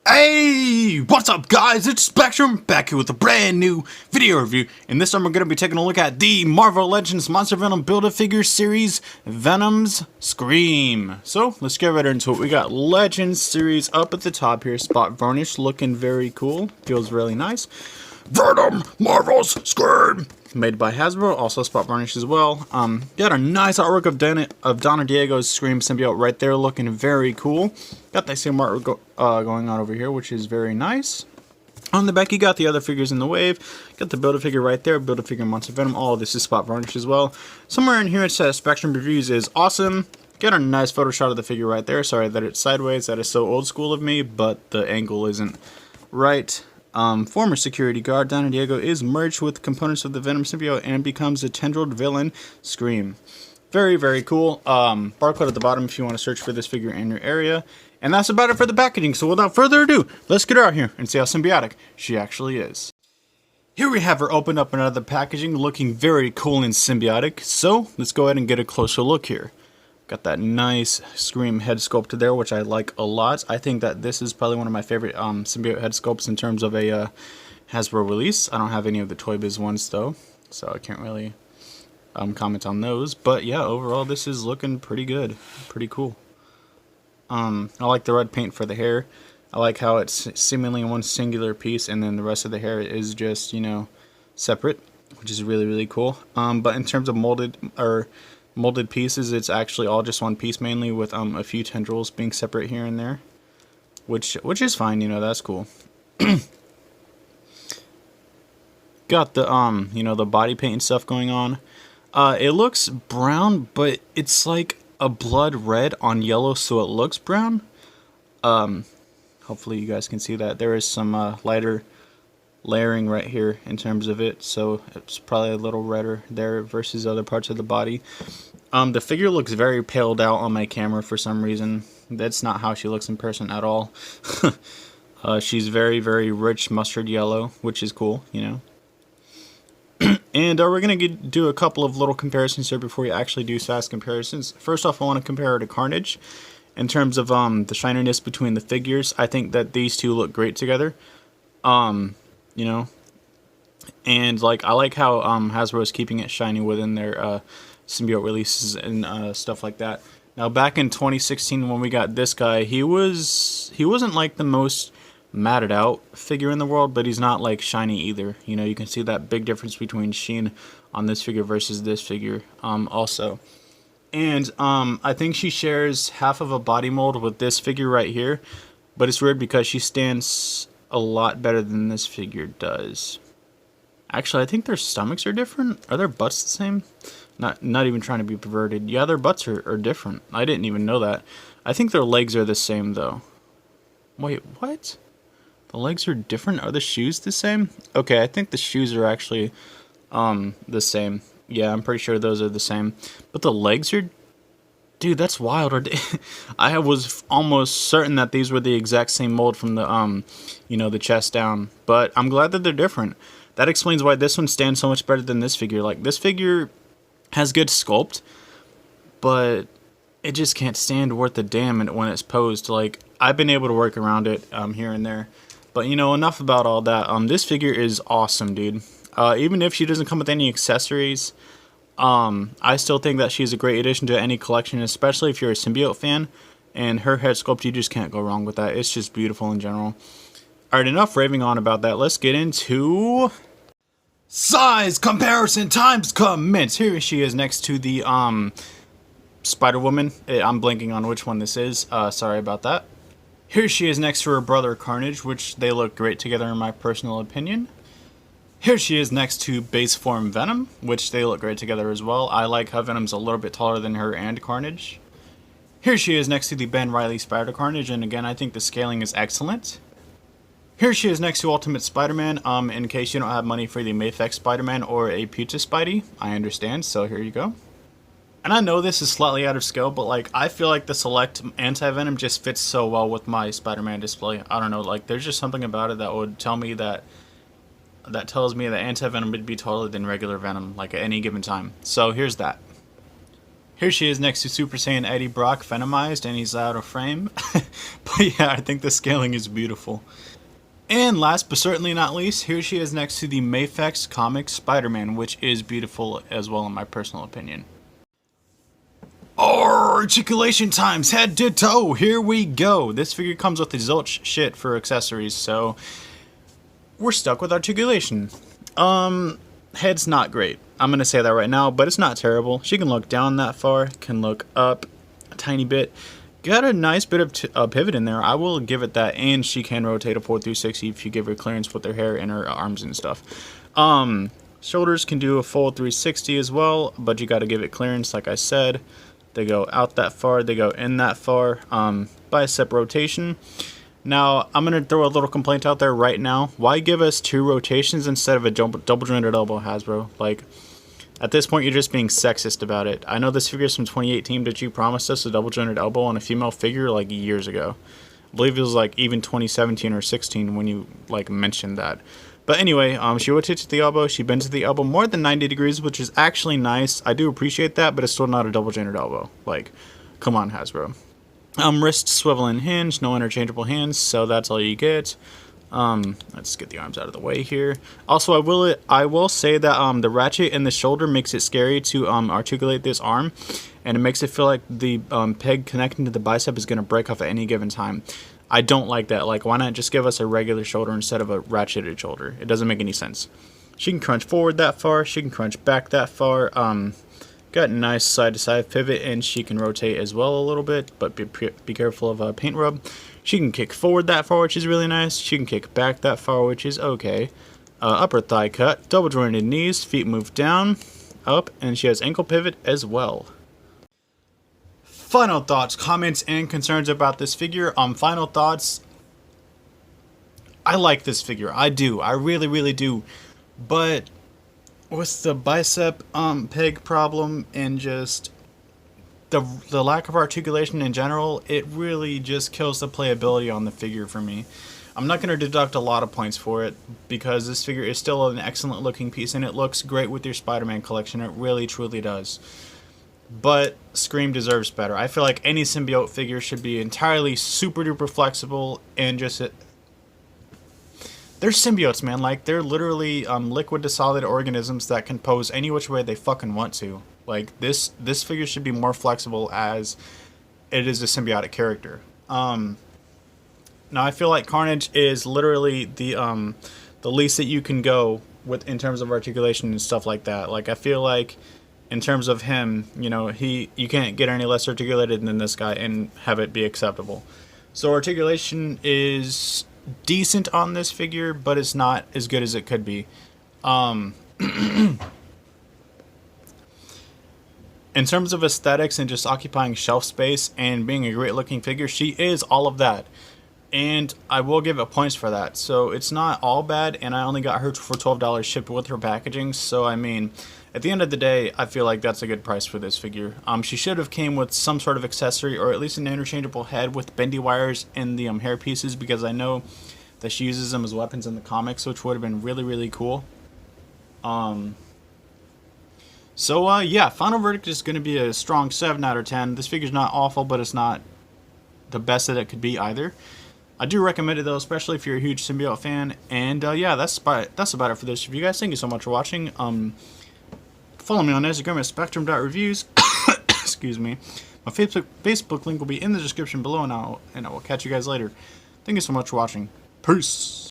Hey, what's up guys, it's Spectrum, back here with a brand new video review, and this time we're going to be taking a look at the Marvel Legends Monster Venom Build-A-Figure series, Venom's Scream. So, let's get right into it. We got Legends series up at the top here, spot varnish, looking very cool, feels really nice. Venom, Marvel's Scream! Made by Hasbro, also spot varnish as well. Got a nice artwork of Donna Diego's Scream symbiote right there, looking very cool. Got that same artwork going on over here, which is very nice. On the back, you got the other figures in the wave. Got the Build-A-Figure right there, Build-A-Figure Monster Venom. All of this is spot varnish as well. Somewhere in here it says Spectrum Reviews is awesome. Got a nice photo shot of the figure right there. Sorry that it's sideways. That is so old school of me, but the angle isn't right. Former security guard Donna Diego is merged with components of the Venom symbiote and becomes a tendrilled villain, Scream. Very, very cool. Barcode at the bottom if you want to search for this figure in your area. And that's about it for the packaging, so without further ado, let's get her out here and see how symbiotic she actually is. Here we have her opened up another packaging, looking very cool and symbiotic. So, let's go ahead and get a closer look here. Got that nice Scream head sculpt there, which I like a lot. I think that this is probably one of my favorite symbiote head sculpts in terms of a Hasbro release. I don't have any of the Toy Biz ones though, so I can't really comment on those. But yeah, overall this is looking pretty good, pretty cool. I like the red paint for the hair. I like how it's seemingly one singular piece, and then the rest of the hair is just, you know, separate, which is really, really cool. But in terms of molded pieces, it's actually all just one piece mainly, with a few tendrils being separate here and there, which is fine, you know, that's cool. Got the you know, the body paint and stuff going on. It looks brown, but it's like a blood red on yellow, so it looks brown. Hopefully you guys can see that there is some lighter layering right here in terms of it, so it's probably a little redder there versus other parts of the body. The figure looks very paled out on my camera for some reason. That's not how she looks in person at all. She's very, very rich mustard yellow, which is cool, you know. And we're going to do a couple of little comparisons here before we actually do fast comparisons. First off, I want to compare her to Carnage. In terms of the shininess between the figures, I think that these two look great together. You know, and like I like how Hasbro is keeping it shiny within their symbiote releases and stuff like that. Now back in 2016 when we got this guy, he wasn't like the most matted out figure in the world, but he's not like shiny either. You know, you can see that big difference between sheen on this figure versus this figure also. And I think she shares half of a body mold with this figure right here, but it's weird because she stands a lot better than this figure does. Actually, I think their stomachs are different. Are their butts the same? Not even trying to be perverted. Yeah, their butts are different. I didn't even know that. I think their legs are the same though. Wait, what? The legs are different? Are the shoes the same? Okay, I think the shoes are actually the same. Yeah, I'm pretty sure those are the same. But the legs are... Dude, that's wild. I was almost certain that these were the exact same mold from the, you know, the chest down. But I'm glad that they're different. That explains why this one stands so much better than this figure. Like, this figure has good sculpt, but it just can't stand worth a damn when it's posed. Like, I've been able to work around it here and there. But, you know, enough about all that. This figure is awesome, dude. Even if she doesn't come with any accessories... I still think that she's a great addition to any collection, especially if you're a symbiote fan, and her head sculpt, you just can't go wrong with that. It's just beautiful in general. Alright, enough raving on about that. Let's get into size comparison times commence. Here she is next to the Spider-Woman. I'm blanking on which one this is. Sorry about that. Here she is next to her brother Carnage, which they look great together in my personal opinion. Here she is next to base form Venom, which they look great together as well. I like how Venom's a little bit taller than her and Carnage. Here she is next to the Ben Reilly Spider-Carnage, and again, I think the scaling is excellent. Here she is next to Ultimate Spider-Man, in case you don't have money for the Mayfex Spider-Man or a Pizza Spidey. I understand, so here you go. And I know this is slightly out of scale, but like, I feel like the Select Anti-Venom just fits so well with my Spider-Man display. I don't know, like, there's just something about it that would tell me that tells me that Anti-Venom would be taller than regular Venom, like at any given time. So here's that. Here she is next to Super Saiyan Eddie Brock Venomized, and he's out of frame. But yeah, I think the scaling is beautiful. And last but certainly not least, here she is next to the Mafex Comics Spider-Man, which is beautiful as well in my personal opinion. Articulation times head to toe, here we go. This figure comes with the zilch shit for accessories, so we're stuck with articulation. Head's not great. I'm gonna say that right now, but it's not terrible. She can look down that far, can look up a tiny bit. Got a nice bit of pivot in there. I will give it that, and she can rotate a 4-360 if you give her clearance with her hair and her arms and stuff. Shoulders can do a full 360 as well, but you got to give it clearance, like I said. They go out that far, they go in that far. Bicep rotation. Now, I'm going to throw a little complaint out there right now. Why give us 2 rotations instead of a double jointed elbow, Hasbro? Like, at this point, you're just being sexist about it. I know this figure is from 2018, but you promised us a double jointed elbow on a female figure like years ago. I believe it was like even 2017 or 16 when you like mentioned that. But anyway, she rotates the elbow, she bends the elbow more than 90 degrees, which is actually nice. I do appreciate that, but it's still not a double jointed elbow. Like, come on, Hasbro. Wrist swivel and hinge, no interchangeable hands, so that's all you get. Let's get the arms out of the way here. Also, I will say that the ratchet in the shoulder makes it scary to articulate this arm, and it makes it feel like the peg connecting to the bicep is going to break off at any given time. I don't like that. Like, why not just give us a regular shoulder instead of a ratcheted shoulder? It doesn't make any sense. She can crunch forward that far. She can crunch back that far. Got a nice side-to-side pivot, and she can rotate as well a little bit, but be careful of paint rub. She can kick forward that far, which is really nice. She can kick back that far, which is okay. Upper thigh cut, double jointed knees, feet move down, up, and she has ankle pivot as well. Final thoughts, comments, and concerns about this figure. Final thoughts. I like this figure. I do. I really, really do. But with the bicep peg problem and just the lack of articulation in general, it really just kills the playability on the figure for me. I'm not going to deduct a lot of points for it because this figure is still an excellent looking piece and it looks great with your Spider-Man collection. It really, truly does. But Scream deserves better. I feel like any symbiote figure should be entirely super duper flexible and just they're symbiotes, man. Like, they're literally liquid to solid organisms that can pose any which way they fucking want to. Like, this figure should be more flexible as it is a symbiotic character. Now I feel like Carnage is literally the least that you can go with in terms of articulation and stuff like that. Like, I feel like in terms of him, you know, you can't get any less articulated than this guy and have it be acceptable. So articulation is decent on this figure, but it's not as good as it could be. In terms of aesthetics and just occupying shelf space and being a great looking figure, she is all of that. And I will give it points for that. So it's not all bad, and I only got her for $12 shipped with her packaging. So I mean, at the end of the day, I feel like that's a good price for this figure. She should have came with some sort of accessory, or at least an interchangeable head with bendy wires in the hair pieces, because I know that she uses them as weapons in the comics, which would have been really, really cool. Yeah, final verdict is going to be a strong 7 out of 10. This figure's not awful, but it's not the best that it could be either. I do recommend it though, especially if you're a huge symbiote fan. And yeah, that's about it for this review, guys. Thank you so much for watching. Follow me on Instagram at spectrum.reviews. Excuse me. My Facebook link will be in the description below, and I will catch you guys later. Thank you so much for watching. Peace.